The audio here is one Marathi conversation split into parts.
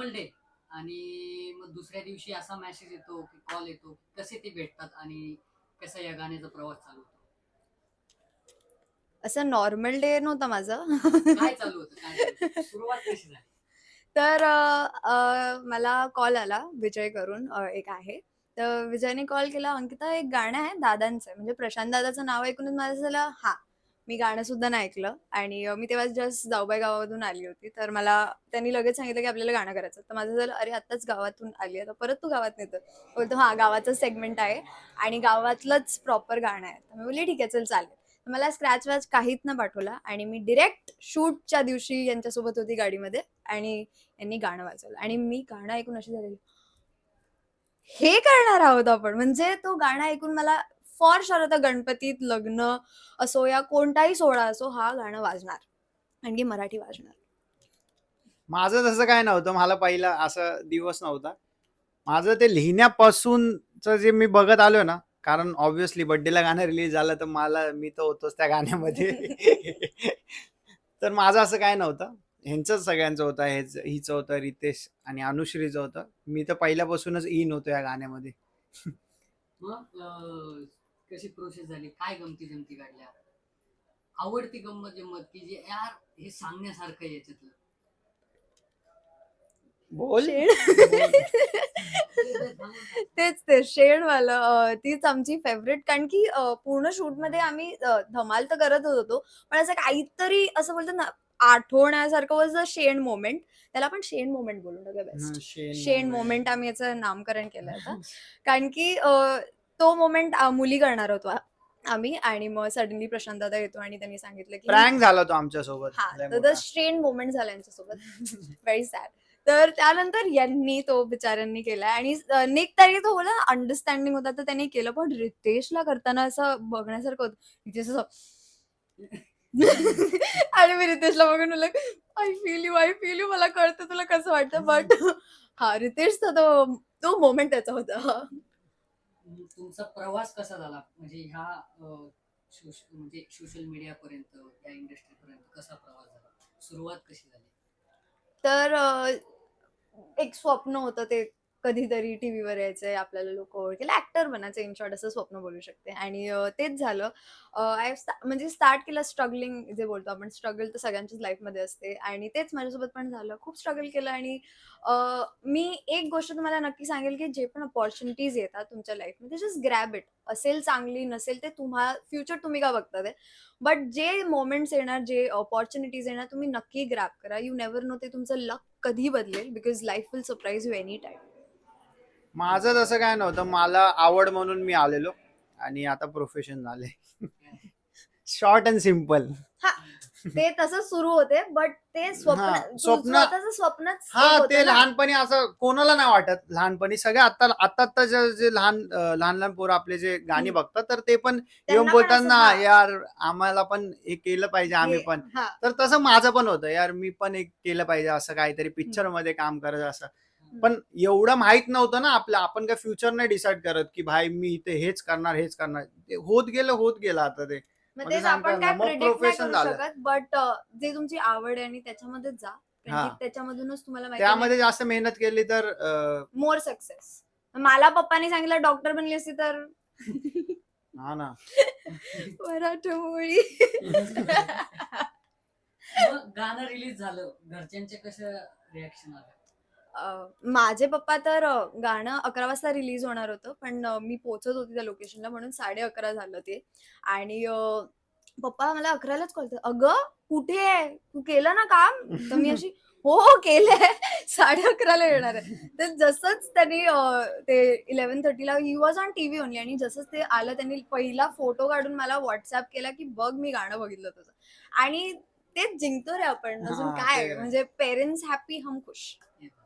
नॉर्मल डे आणि मग दुसऱ्या दिवशी असा मेसेज येतो की कॉल येतो, कसे ते भेटतात आणि कसा या गाण्याचा प्रवास चालू होतो? असं नॉर्मल डे नव्हतं माझं. काय चालू होतं? काय चालू होतं? सुरुवात कशी झाली? तर मला कॉल आला विजय करून एक आहे. तर विजयने कॉल केला, "अंकिता एक गाणं आहे दादांचं आहे." म्हणजे प्रशांत दादाचं नाव ऐकूनच माझं झालं हां. मी गाणं सुद्धा नाही ऐकलं आणि मी तेव्हा जस्ट जाऊबाई गावामधून आली होती. तर मला त्यांनी लगेच सांगितलं, की आपल्याला गाणं करायचं. तर माझं झालं, "अरे आत्ताच गावातून आली आहे, तर परत तू गावात येतोय?" बोलतो, "हां, गावाचंच सेगमेंट आहे आणि गावातलंच प्रॉपर गाणं आहे." तर मी बोलली, "ठीक आहे, चल चालेल." तर मला स्क्रॅच-वॅच काहीच न पाठवला आणि मी डायरेक्ट शूटच्या दिवशी यांच्यासोबत होती गाडीमध्ये आणि यांनी गाणं वाजवलं आणि मी गाणं ऐकून अशी झालेली, हे करणार आहोत आपण. म्हणजे तो गाणं ऐकून मला फॉर शुअर होतं गणपतीत, लग्न असो या कोणताही सोहळा असो, हा गाणं वाजणार. आणखी मराठी वाजणार. माझं तसं काय नव्हतं. मला पहिला असा दिवस नव्हता. माझं ते लिहिण्यापासूनचं जे मी बघत आलोय ना, कारण ऑब्व्हियसली बर्थडेला गाणं रिलीज झालं तर मी तर होतोच त्या गाण्यामध्ये. तर माझं असं काय नव्हतं. ह्यांचंच सगळ्यांचं होतं. हिचं होतं, रितेश आणि अनुश्रीचं होतं. मी तर पहिल्यापासूनच इन होतो या गाण्यामध्ये. मग कशी प्रोसेस झाली? काय गमती-जमती काढल्या? आवडती गंमत-जंमत की जे यार हे सांगण्यासारखं आहे याच्यातलं? बोल. शेण. बोल. सांगून टाक. तेच शेणवालं तीच आमची फेव्हरेट कारण की पूर्ण शूटमध्ये आम्ही धमाल तर करतच होतो. पण असं काहीतरी असं बोलतात ना, आठवण्यासारखं वॉज अ शेण मोमेंट. त्याला आपण शेण मोमेंट बोलू टाकूया बेस्ट. शेण शेण मोमेंट. मोमेंट आम्ही याचं नामकरण केलंय आता. कारण की तो मोमेंट मुली करणार होतो आम्ही आणि मग सडनली प्रशांत दादा येतो आणि त्यांनी सांगितलं की प्रँक झाला तो आमच्यासोबत हां, लय तर द मोठा. स्ट्रेन मोमेंट झाला यांच्यासोबत. Very sad. तर त्यानंतर यांनी तो बिचाऱ्यांनी केलाय आणि निक तरी तो बोलला अंडरस्टँडिंग होता तर त्यांनी केलं. पण रितेशला करताना असं बघण्यासारखं होतं. रितेश असं आणि मी रितेशला बघून म्हणलं, I feel you, I feel you. मला कळतं तुला कसं वाटतं. बट हां, रितेशचा तो तो मोमेंट त्याचा होता. तुमचा प्रवास कसा झाला? म्हणजे ह्या म्हणजे सोशल मीडियापर्यंत, या इंडस्ट्रीपर्यंत कसा प्रवास झाला? सुरुवात कशी झाली? तर एक स्वप्न होतं ते कधीतरी टीव्हीवर यायचंय, आपल्याला लोकं ओळखेल, ॲक्टर बनायचं इन शॉर्ट असं स्वप्न बोलू शकते आणि तेच झालं. आय हॅव म्हणजे स्टार्ट केलं स्ट्रगलिंग जे बोलतो आपण स्ट्रगल तर सगळ्यांच्याच लाईफमध्ये असते आणि तेच माझ्यासोबत पण झालं. खूप स्ट्रगल केलं आणि अ, मी एक गोष्ट तुम्हाला नक्की सांगेल, की जे पण अपॉर्च्युनिटीज येतात तुमच्या लाईफमध्ये जस्ट ग्रॅब इट. असेल चांगली, नसेल ते फ्युचर तुम्ही का बघता ते. बट जे मोमेंट्स येणार, जे अपॉर्च्युनिटीज येणार, तुम्ही नक्की ग्रॅब करा. यू नेव्हर नो ते तुमचं लक कधी बदलेल because life will surprise you any time. माझं तसं काय नव्हतं. मला आवड म्हणून मी आलेलो आणि आता प्रोफेशन झाले. Short and simple. हां, ते तसंच सुरू होते. बट ते हा स्वप्न स्वप्न. स्वतःचं स्वप्नच एक हा ते होतं ना. लहानपणी असं कोणाला नाही वाटत. लहानपणी सगळे आता जे लहान लहान पोरं आपले जे गाणी हं. बघतात तर ते पण येऊन त्यांना पण बोलतात असं ना, हां, यार आम्हाला पण हे केलं पाहिजे हे आम्ही पण. हां. तर तसं माझं पण होतं, यार मी पण एक केलं पाहिजे असं काहीतरी हं, पिक्चर मध्ये काम करायचं असं. हं. पण एवढं माहित नव्हतं ना आपलं. आपण काय फ्युचर नाही डिसाईड करत की भाई मी इथे हेच करणार. ते होत गेलं आता ते. मग मग ते तेच सांगतात आपण ना काय मग प्रिडिक्ट नाही प्रोफेशन करू झालं. शकत. बट जे तुमची आवड आहे आणि त्याच्यामध्येच जा. कारण हा की त्याच्यामधूनच तुम्हाला माहिती आहे त्यामध्ये जास्त मेहनत केली तर मोर सक्सेस. मला पप्पांनी सांगितलं डॉक्टर बनली असती तर हा ना. मराठमोळी. मग गाणं रिलीज झालं. घरच्यांचे कसं रिएक्शन आलं? माझे पप्पा तर गाणं 11 वाजता रिलीज होणार होतं. पण मी पोहचत होती त्या लोकेशनला म्हणून 11:30 झालं ते आणि पप्पा मला 11लाच कॉल करतात, "अगं कुठे आहे? तू केलं ना काम?" तर मी अशी, "हो, हो केलंय. 11:30ला येणार आहे." तर जसंच त्यांनी ते 11:30ला he was on TV only आणि जसंच ते आलं त्यांनी पहिला फोटो काढून मला WhatsApp केला, की "बघ मी गाणं बघितलं तुझं." आणि तेच जिंकतो रे आपण. अजून हा ते काय म्हणजे पेरेंट्स हॅपी हम खुश.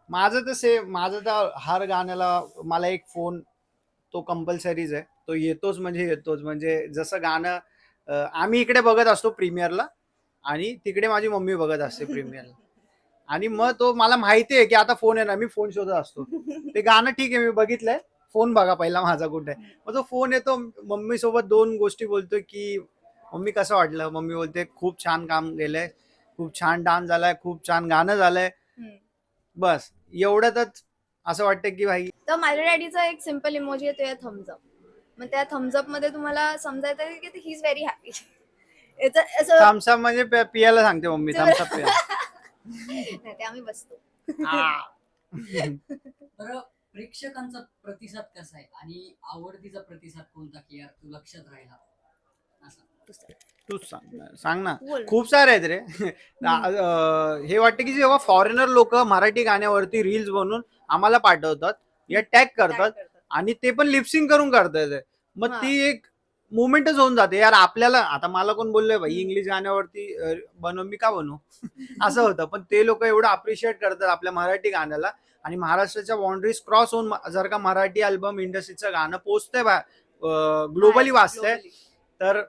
माझं तर हर गाण्याला मला एक फोन तो कंपल्सरीच आहे. तो येतोच म्हणजे येतोच. म्हणजे जसं गाणं आम्ही इकडे बघत असतो प्रीमियरला आणि तिकडे माझी मम्मी बघत असते प्रीमियरला. आणि मग तो मला माहिती आहे की आता फोन येणार. मी फोन शोधत असतो. ते गाणं ठीक आहे मी बघितलंय. फोन बघा पहिला माझा कुठे आहे. मग तो फोन येतो. मम्मी सोबत 2 गोष्टी बोलतोय की मम्मी कसं वाटलं? मम्मी बोलते खूप छान काम केलंय. खूप छान डान्स झालाय. खूप छान गाणं झालंय. हं. बस एवढ्यातच असं वाटतं की भाई तर माझ्या डॅडीचा एक सिम्पल इमोजी आहे, तो आहे थम्स अप. मग त्या थम्स अप मध्ये तुम्हाला समजायचं की ही इज व्हेरी हॅपी. असं थम्सअप म्हणजे पियाला सांगते मम्मी थम्सअप पिया. नाही, ते आम्ही बसतो. बरं, प्रेक्षकांचा प्रतिसाद कसा आहे आणि आवडतीचा प्रतिसाद कोणता की यार तू लक्षात राहिला असं? तूच सांग ना. बोल. खूप सारे आहेत रे. हे वाटतं की जेव्हा फॉरेनर लोक मराठी गाण्यावरती रील्स बनवून आम्हाला पाठवतात या टॅग करतात आणि ते पण लिपसिंग करून करतात, मग हा. ती एक मुवमेंटच होऊन जाते यार. आपल्याला आता मला कोण बोललोय भाई इंग्लिश गाण्यावरती बनव, मी का बनवू असं होतं. पण ते लोक एवढं अप्रिशिएट करतात आपल्या मराठी गाण्याला आणि महाराष्ट्राच्या बाउंड्रीज क्रॉस होऊन जर का मराठी अल्बम इंडस्ट्रीचं गाणं पोचतंय ग्लोबली वाचतंय तर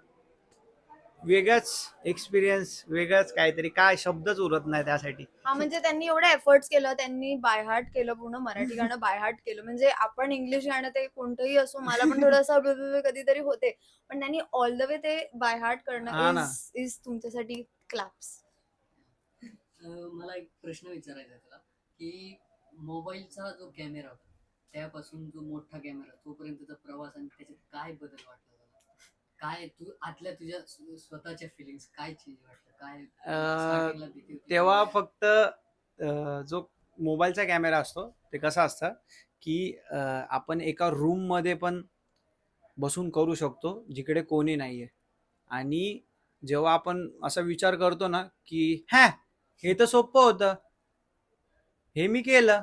वेगळाच एक्सपिरियन्स, वेगळाच काहीतरी, काय शब्दच उरत नाही त्यासाठी. हा, म्हणजे त्यांनी एवढे एफर्ट्स केलं, त्यांनी बाय हार्ट केलं, पूर्ण मराठी गाणं बाय हार्ट केलं. म्हणजे आपण इंग्लिश गाणं ते कोणतंही असो, मला पण थोडंसं कधीतरी होते, पण त्यांनी ऑल द वे ते बाय हार्ट हा करणं ना. इज तुमच्यासाठी क्लॅप्स. मला एक प्रश्न विचारायचा आहे तुला की मोबाईलचा जो कॅमेरा होता त्यापासून जो मोठा कॅमेरा तोपर्यंतचा प्रवास आणि त्याच्यात काय बदल वाटला तुला? काय तू आतल्या तुझ्या स्वतःच्या फिलिंग्स काय चेंज वाटलं? काय starting ला भीती होती? तेव्हा फक्त जो मोबाईलचा कॅमेरा असतो ते कसं असतं की आपण एका रूम मध्ये पण बसून करू शकतो जिकडे कोणी नाहीये. आणि जेव्हा आपण असा विचार करतो ना की हे तर सोपं होतं, हे मी केलं,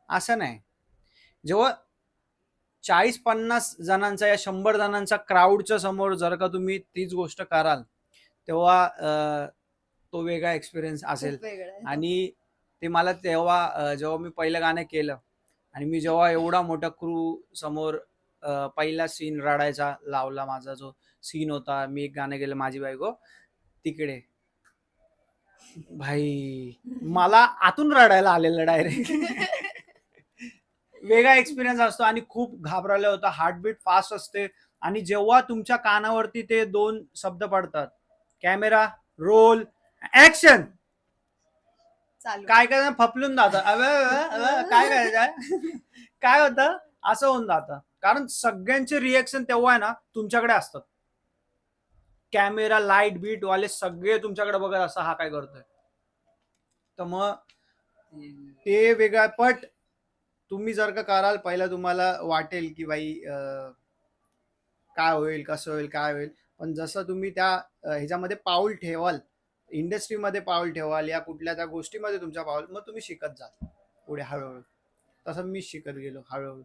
असं नाही. जेव्हा 40-50 जणांचा या 100 जणांचा क्राऊडच्या समोर जर का तुम्ही तीच गोष्ट कराल तेव्हा तो वेगळा एक्सपिरियन्स असेल. आणि ते मला तेव्हा जेव्हा मी पहिलं गाणं केलं आणि मी जेव्हा एवढा मोठा क्रू समोर पहिला सीन रडायचा लावला, माझा जो सीन होता, मी एक गाणं केलं माझी बायको, तिकडे भाई मला आतून रडायला आलेलं डायरेक्ट. वेगळा एक्सपिरियन्स असतो आणि खूप घाबरलं होतं. हार्टबीट फास्ट असते आणि जेव्हा तुमच्या कानावरती ते 2 शब्द पडतात, कॅमेरा रोल ऍक्शन, काय काय फपलून जातं. काय करायचं काय होतं असं होऊन जातं. कारण सगळ्यांचे रिएक्शन तेव्हा आहे ना तुमच्याकडे असतात. कॅमेरा लाईट बीट वाले सगळे तुमच्याकडे बघत असतात, हा काय करतोय. तर मग ते वेगळं. पट तुम्ही जर का कराल पहिला तुम्हाला वाटेल की बाई काय होईल, कसं होईल, काय होईल. पण जसं तुम्ही त्या ह्याच्यामध्ये पाऊल ठेवाल, इंडस्ट्रीमध्ये पाऊल ठेवाल, या कुठल्या त्या गोष्टीमध्ये तुमच्या पाऊल, मग तुम्ही शिकत जाल पुढे हळूहळू. तसं मी शिकत गेलो हळूहळू.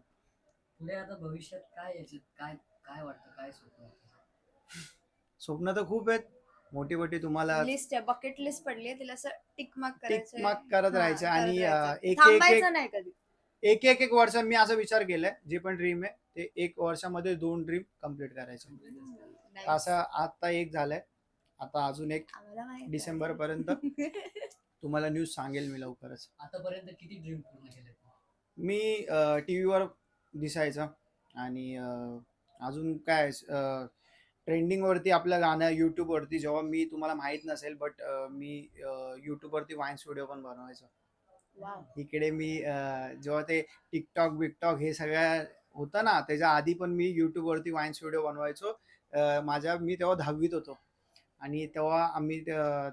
पुढे आता भविष्यात काय याच्यात काय काय वाटतं, काय स्वप्न आहे? स्वप्न तर खूप आहेत मोठी मोठी. तुम्हाला लिस्ट आहे, बकेट लिस्ट पडली आहे, तिला असं टिक मार्क टिक करायचं, मार्क करत राहायचं आणि एक थांबायचं नाही कधी. एक वर्ष मी असा विचार केलाय, जे पण ड्रीम आहे ते 1 वर्षामध्ये 2 ड्रीम कम्प्लीट करायचे. Nice. असं आता एक झालंय, आता अजून एक आम्हाला माहिती डिसेंबर पर्यंत तुम्हाला न्यूज सांगेल मी लवकरच. आतापर्यंत किती ड्रीम पूर्ण केले? मी टीव्हीवर दिसायचं आणि अजून काय ट्रेंडिंग वरती आपलं गाणं युट्यूब वरती, जेव्हा मी तुम्हाला माहित नसेल बट मी युट्यूब वरती वाईन्स व्हिडिओ पण बनवायचो. Wow. इकडे मी जेव्हा ते टिकटॉक बिकटॉक हे सगळं होतं ना, त्याच्या आधी पण मी युट्यूब वरती वाईन्स व्हिडिओ बनवायचो. मी तेव्हा 10वीत होतो आणि तेव्हा आम्ही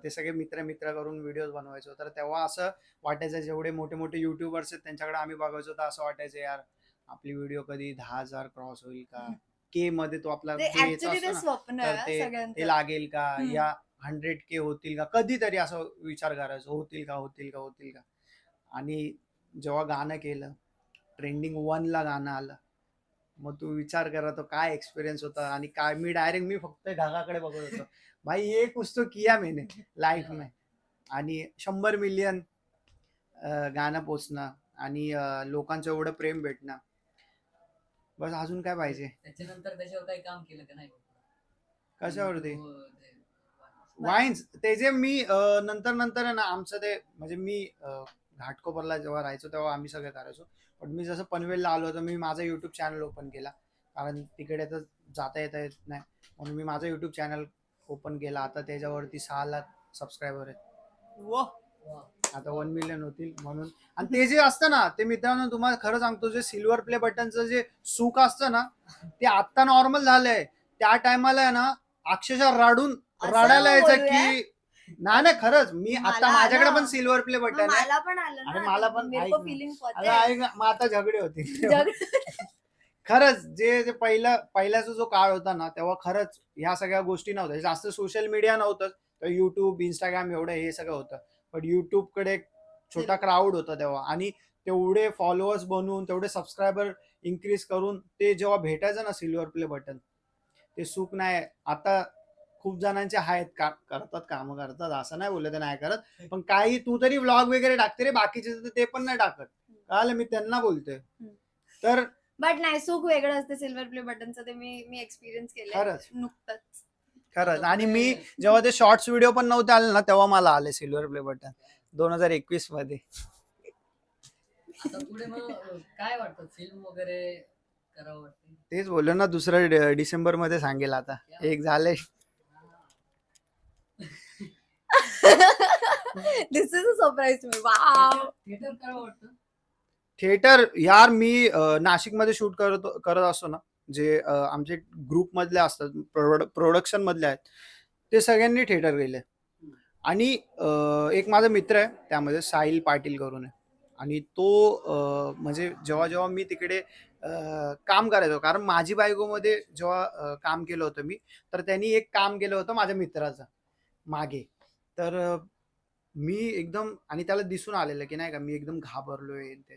ते सगळे मित्र करून व्हिडिओ बनवायचो. तर तेव्हा असं वाटायचं जेवढे मोठे मोठे युट्यूबर्स आहेत त्यांच्याकडे आम्ही बघायचो, तर असं वाटायचं यार आपली व्हिडिओ कधी 10,000 क्रॉस होईल का, के मध्ये तो आपला ते जो याचा ऍक्च्युली असतो ते ना, स्वप्न तर आहे ते सगळ्यांचं. लागेल का, हम्म. या 100K होतील का, कधीतरी असं विचार करायचो, होतील का. आणि जेव्हा गाणं केलं, ट्रेंडिंग 1 ला गाणं आलं, मग तू विचार करा तो काय एक्सपिरियन्स होता. आणि काय मी फक्त ढगाकडे बघत होतो, भाई ये कुछ तो किया मैंने लाईफ में. आणि 100 मिलियन गाणं पोचणं आणि लोकांचं एवढं प्रेम भेटणं, बस अजून काय पाहिजे. त्याच्यानंतर त्याच्यावर काही काम केलं का नाही? कशावरती? ते वाईन्स ते जे मी नंतर आहे ना, आमचं ते म्हणजे मी घाटकोपरला जेव्हा राहायचो तेव्हा आम्ही सगळं करायचो. पण मी जसं पनवेलला आलो तर मी माझा युट्यूब चॅनल ओपन केला, कारण तिकडे तर जाता येत नाही, म्हणून मी माझा युट्यूब चॅनल ओपन केला. आता त्याच्यावरती 6 लाख सबस्क्रायबर आहेत. Wow. वा. आता 1 मिलियन होतील म्हणून. आणि ते जे असतं ना, ते मित्रांनो तुम्हाला खरं सांगतो, जे सिल्वर प्ले बटनचं जे सुख असतं ना, ते आता नॉर्मल झालंय. त्या टायमाला आहे ना, अक्षरशः असं रडायला यायचं बोलूया? की नाही नाही, खरंच मी मला आता माझ्याकडे आलं. पण सिल्वर प्ले मग बटन आहे. मला पण आलं अरे ना, मला तो पण मेरे ऐक को ना. फीलिंग अरे पता है. ऐक ना, मग आता झगडे होतील. जग- खरंच जे जे पहिल्याचा जो काळ होता ना, तेव्हा खरंच ह्या सगळ्या गोष्टी नव्हत्या. जास्त सोशल मीडिया नव्हतं. तर युट्यूब, इंस्टाग्राम एवढं हे सगळं होतं. पण युट्यूबकडे एक छोटा क्राऊड होता तेव्हा. आणि तेवढे फॉलोअर्स बनवून, तेवढे सबस्क्रायबर इन्क्रीज करून ते जेव्हा भेटायचं ना सिल्वर प्ले बटन, ते सुख नाही. आता खूप जणांचे आहेत, करतात, कामं करतात, असं नाही बोलत नाही करत. पण काही तू तरी व्लॉग वगैरे टाकते रे, बाकीचे तर ते पण नाही टाकत. कळालं, मी त्यांना बोलतोय. तर बट नाही, सुख वेगळं असतं सिल्वर प्ले बटनचं. ते मी एक्सपिरियन्स केलंय खरंच नुकतंच. खरंच. आणि मी जेव्हा ते शॉर्ट्स व्हिडिओ पण नव्हते आले ना, तेव्हा मला आले सिल्वर प्ले बटन 2021 मध्ये. आता पुढे मग काय वाटतं, फिल्म वगैरे करावं वाटतं? तेच बोललो ना, दुसरं डिसेंबर मध्ये सांगेल. आता एक झालंय. This is a surprise to me. Wow. Theatre करावं वाटतं? थिएटर यार, मी नाशिकमध्ये शूट करत असतो ना, जे आमचे ग्रुप मधले असतात, प्रोडक्शन मधले आहेत, ते सगळ्यांनी थिएटर गेले. आणि एक माझा मित्र आहे त्यामध्ये, साहिल पाटील करून आहे. आणि तो म्हणजे जेव्हा जेव्हा मी तिकडे काम करायचो, कारण माझी बायकोमध्ये जेव्हा काम केलं होतं मी, तर त्यांनी एक काम केलं होतं माझ्या मित्राचं मागे. तर मी एकदम, आणि त्याला दिसून आलेलं की नाही का, मी एकदम घाबरलोय ते.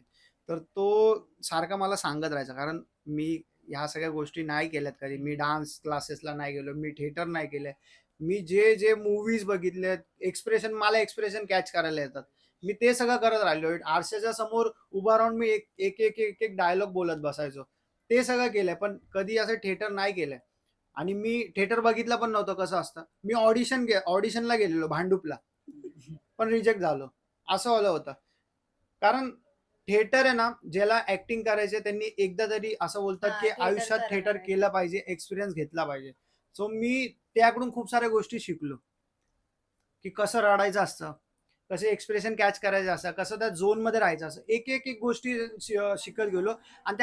तर तो सारखा मला सांगत राहायचा, कारण मी ह्या सगळ्या गोष्टी नाही केल्यात कधी. मी डान्स क्लासेसला नाही गेलो, मी थिएटर नाही केलंय. मी जे जे मूवीज बघितलेत, मला एक्सप्रेशन कॅच करायला येतात, मी ते सगळं करत राहिलो. आरशाच्या समोर उभा राहून मी एक एक एक एक एक डायलॉग बोलत बसायचो. ते सगळं केलंय, पण कधी असं थिएटर नाही केलंय. आणि मी थिएटर बघितलं पण नव्हतं कसं असतं. मी ऑडिशनला गेलेलो भांडुपला, पण रिजेक्ट झालो. असं वालं होतं. कारण थिएटर आहे ना, ज्याला ऍक्टिंग करायचे त्यांनी एकदा तरी असं बोलतात हा, की theater आयुष्यात करायला थिएटर पाहिजे. केलं पाहिजे, एक्सपिरियन्स घेतला पाहिजे. सो मी त्याकडून खूप साऱ्या गोष्टी शिकलो, की कसं रडायचं असतं, कसे एक्सप्रेशन कॅच करायचं असतं, कसं त्या झोन मध्ये राहायचं असं. एक एक एक गोष्टी शिकत गेलो. आणि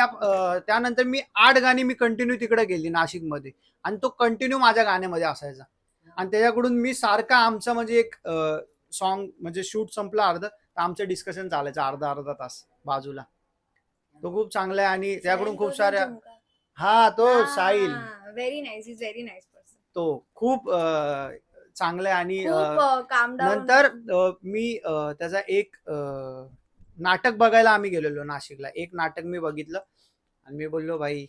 त्यानंतर मी 8 गाणी मी कंटिन्यू तिकडे गेली नाशिकमध्ये, आणि तो कंटिन्यू माझ्या गाण्यामध्ये असायचा. आणि त्याच्याकडून मी सारखा आमचं म्हणजे एक सॉन्ग म्हणजे शूट संपला अर्ध, तर आमचं डिस्कशन चालायचं अर्धा तास बाजूला. तो खूप चांगला आहे. आणि त्याकडून खूप साऱ्या, हा तो Sahil, very nice, is very nice person. तो खूप चांगला आहे. आणि खूप काम डाऊन. नंतर मी त्याचा एक नाटक बघायला आम्ही गेलेलो नाशिकला. एक नाटक मी बघितलं आणि मी बोललो, भाई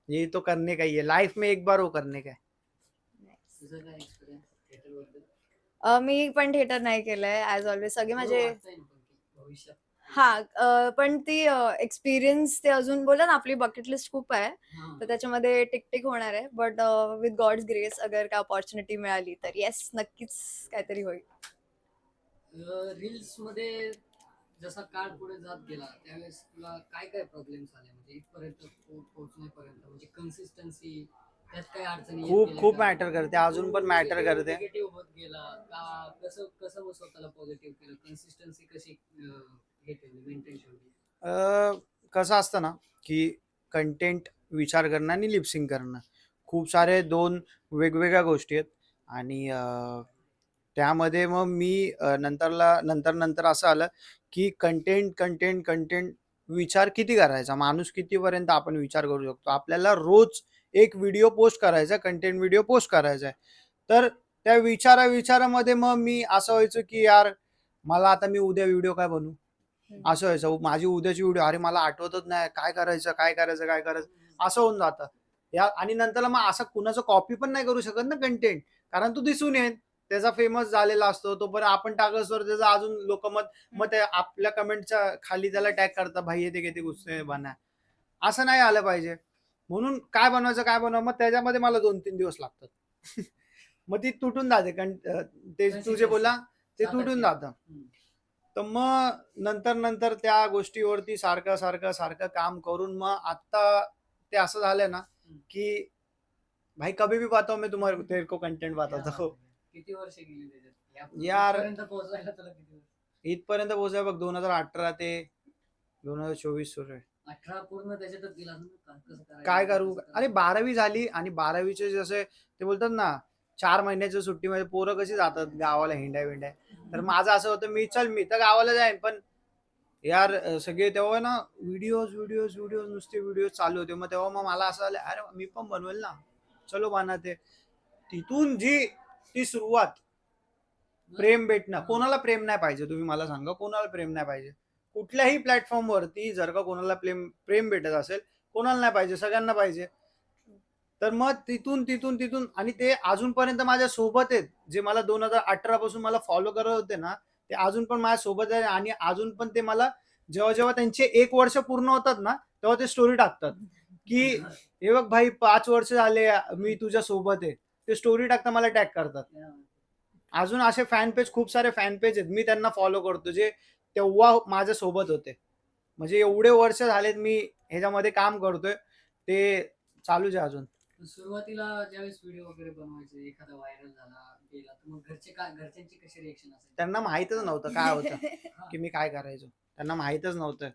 ये तो करने का ही है, लाइफ में एक बार वो करने का है. तुझं काय एक्सपिरियन्स थिएटरबद्दल? मी पण थिएटर नाही केलंय ऍज ऑलवेज. सगळे माझे वाटतंय ना पण की भविष्यात? पण ती एक्सपिरियन्स ते अजून बोला ना, आपली बकेट लिस्ट खूप आहे. हां. तर त्याच्यामध्ये टिक होणार आहे. बट विथ गॉड्स ग्रेस अगर काय अपॉर्च्युनिटी मिळाली तर येस, नक्कीच काहीतरी होईल. रील्स मध्ये जसा काळ पुढे जात गेला, त्यावेळेस तुला काय काय प्रॉब्लेम्स आले, म्हणजे इथपर्यंत पोहोचण्यापर्यंत, म्हणजे कन्सिस्टन्सी, त्यात काय अडचणी येत खूप गेल्या खूप का? मॅटर करते, अजून पण मॅटर करते. निगेटिव्ह होत गेला का? कसं कसं मग स्वतःला पॉझिटिव्ह केलं, कन्सिस्टन्सी कशी हे ठेवली, मेंटेन ठेवली? कसं असतं ना, की कंटेंट विचार करणं आणि लिपसिंग करणं खूप सारे 2 वेगवेगळ्या गोष्टी आहेत. आणि त्यामध्ये मग मी नंतर असं आलं, की कंटेंट विचार किती करायचा, माणूस कितीपर्यंत आपण विचार करू शकतो. आपल्याला रोज एक व्हिडिओ पोस्ट करायचा, कंटेंट व्हिडिओ पोस्ट करायचा आहे. तर त्या विचारामध्ये मग मी असं व्हायचं, की यार मला आता मी उद्या व्हिडिओ काय बनवू, असं व्हायचं. माझी उद्याची व्हिडिओ, अरे मला आठवतच नाही काय करायचं असं होऊन जातं. आणि नंतर मग असं कुणाचं कॉपी पण नाही करू शकत ना कंटेंट, कारण तो दिसून येईल, त्याचा फेमस झालेला असतो. तो पण आपण टाकत त्याचा अजून लोक मग ते आपल्या कमेंटच्या खाली त्याला टॅग करतात, भाई येते किती गुस्से बना. असं नाही आलं पाहिजे. म्हणून काय बनवायचं, मग त्याच्यामध्ये मला 2-3 दिवस लागतात. मग ती तुटून जाते, ते तुझे बोला ते तुटून जातं. तर मग नंतर त्या गोष्टीवरती सारखं काम करून मग आता ते असं झालंय ना, की भाई कभी भी पाहता हूं मैं तुम्हारे तेरे को कंटेंट बताता हूं. किती वर्ष गेली त्याच्यात यार इथपर्यंत पोहोचायला तुला किती वर्ष? इथपर्यंत पोहोचाय बघ 2018 ते 2024 सुरू आहे. 18 पूर्ण त्याच्यातच गेला ना, कसं करायचं, काय करू? कसं अरे करायचं. 12वी झाली आणि 12वीचे जसे ते बोलतात ना 4 महिन्याच्या सुट्टीमध्ये पोरं कशी जातात गावाला हिंड्या. तर माझं असं होतं मी तर गावाला जाईन पण यार सगळे तेव्हा ना व्हिडिओज नुसते व्हिडिओ चालू होते. मग तेव्हा मग मला असं आलं अरे मी पण बनवेल ना. चलो बनाते. तिथून जी ती सुरुवात प्रेम भेटणं. कोणाला प्रेम नाही पाहिजे तुम्ही मला सांगा, कोणाला प्रेम नाही पाहिजे? कुठल्याही प्लॅटफॉर्मवरती जर का कोणाला प्रेम भेटत असेल, कोणाला नाही पाहिजे? सगळ्यांना पाहिजे. तर मग तिथून आणि ते अजूनपर्यंत माझ्या सोबत आहेत. जे मला 2018 पासून मला फॉलो करत होते ना, ते अजून पण माझ्या सोबत आहे आणि अजून पण ते मला जेव्हा त्यांचे 1 वर्ष पूर्ण होतात ना, तेव्हा ते स्टोरी टाकतात, की "हे बघ भाई 5 वर्ष झाले मी तुझ्या सोबत आहे." ते स्टोरी टाकता मला टॅग करतात. अजून असे फॅन पेज खूप सारे फॅन पेज आहेत. मी त्यांना फॉलो करतो जे तेव्हा माझ्या सोबत होते. म्हणजे एवढे वर्ष झालेत मी ह्याच्यामध्ये काम करतोय. ते चालूच आहे अजून. सुरुवातीला ज्यावेळेस व्हिडिओ वगैरे बनवायचे, एखादा व्हायरल झाला गेला, तर मग घरच्यांची कशी रिएक्शन असेल? त्यांना माहीतच नव्हतं काय होतं, की मी काय करायचो. त्यांना माहीतच नव्हतं.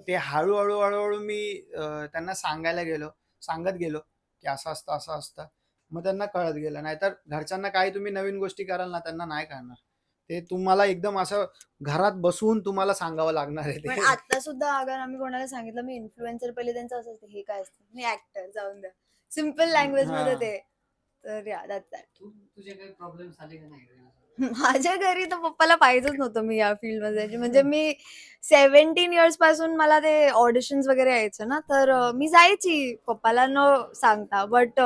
ते हळू मी त्यांना सांगत गेलो, की असं असतं. मग त्यांना कळत गेलं. नाहीतर घरच्यांना काही तुम्ही नवीन गोष्टी कराल ना, त्यांना नाही कळणार. ते तुम्हाला एकदम असं घरात बसून तुम्हाला सांगावं लागणार आहे पण ते. आता सुद्धा अगर आम्ही कोणाला सांगितलं मी इन्फ्लुएन्सर, पहिले त्यांचं असं असतं हे काय असतं, मी ऍक्टर, जाऊन द्या, सिम्पल लँग्वेज मध्ये हां. ते. तर या दॅट्स तुझे काही प्रॉब्लेम्स आले का नाही घरी? माझ्या घरी तर पप्पाला पाहिजेच नव्हतं मी या फील्ड मध्ये जायची. म्हणजे मी 17 इयर्स पासून मला ते ऑडिशन्स वगैरे यायचं ना, तर मी जायची पप्पाला न सांगता. बट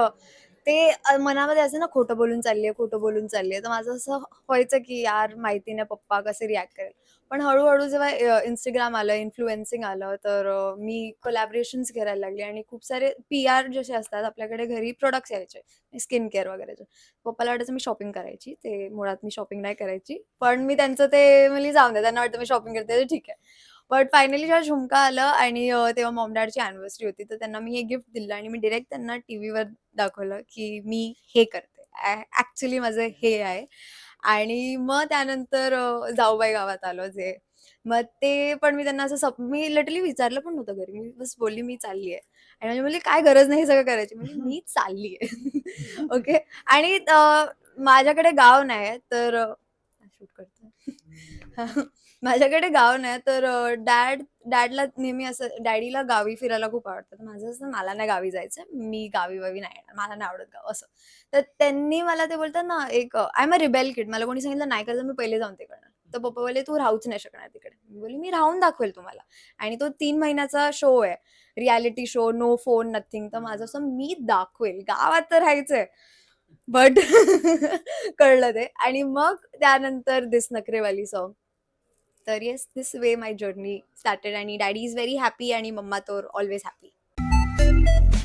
ते मनामध्ये असं ना, खोटं बोलून चाललीये. तर माझं असं व्हायचं की यार माहिती नाही पप्पा कसे रिॲक्ट करेल. पण हळूहळू जेव्हा इंस्टाग्राम आलं, इन्फ्लुएन्सिंग आलं, तर मी कोलॅबरेशन्स करायला लागले आणि खूप सारे PR जसे असतात आपल्याकडे घरी प्रोडक्ट्स यायचे, स्किन केअर वगैरेचे. पप्पाला वाटायचं मी शॉपिंग करायची. ते मुळात मी शॉपिंग नाही करायची. पण मी त्यांचं ते म्हणली जाऊन दे. त्यांना वाटतं मी शॉपिंग करते तर ठीक आहे. बट फायनली जेव्हा झुमका आलं आणि तेव्हा मॉम डॅडची अॅनिव्हर्सरी होती. तर त्यांना मी हे गिफ्ट दिलं आणि मी डायरेक्ट त्यांना टीव्हीवर दाखवलं, की मी हे करते. ॲक्चुअली माझं हे आहे. आणि मग त्यानंतर जाऊबाई गावात आलो जे. मग ते पण मी त्यांना असं मी लिटरली विचारलं पण नव्हतं घरी. मी बस बोलली मी चालली आहे. आणि म्हणजे म्हणली, "काय गरज नाही हे सगळं करायची." म्हणली, "मी चालली आहे." ओके. आणि माझ्याकडे गाव नाही तर शूट करतोय. माझ्याकडे गाव नाही तर डॅडला नेहमी असं डॅडीला गावी फिरायला खूप आवडतं. तर माझं असं मला नाही गावी जायचं. मी गावी-वावी नाही येणार. मला नाही आवडत गाव असं. तर त्यांनी मला ते बोलतात ना एक आय एम अ रिबेल किड. मला कोणी सांगितलं नाही करायचं मी पहिले जाऊन ते करणार. तर पप्पा बोलले, "तू राहूच नाही शकणार तिकडे." मी बोलली, "मी राहून दाखवेल तुम्हाला." आणि तो 3 महिन्याचा शो आहे. Reality show, no phone, nothing. तर माझं असं मी दाखवेल. गावात तर राहायचंय. बट कळलं ते आणि मग त्यानंतर दिस नखरेवाली सॉन्ग. तर yes, this way my journey started आणि डॅडी इज व्हेरी हॅपी आणि मम्मा तर ऑलवेज हॅपी.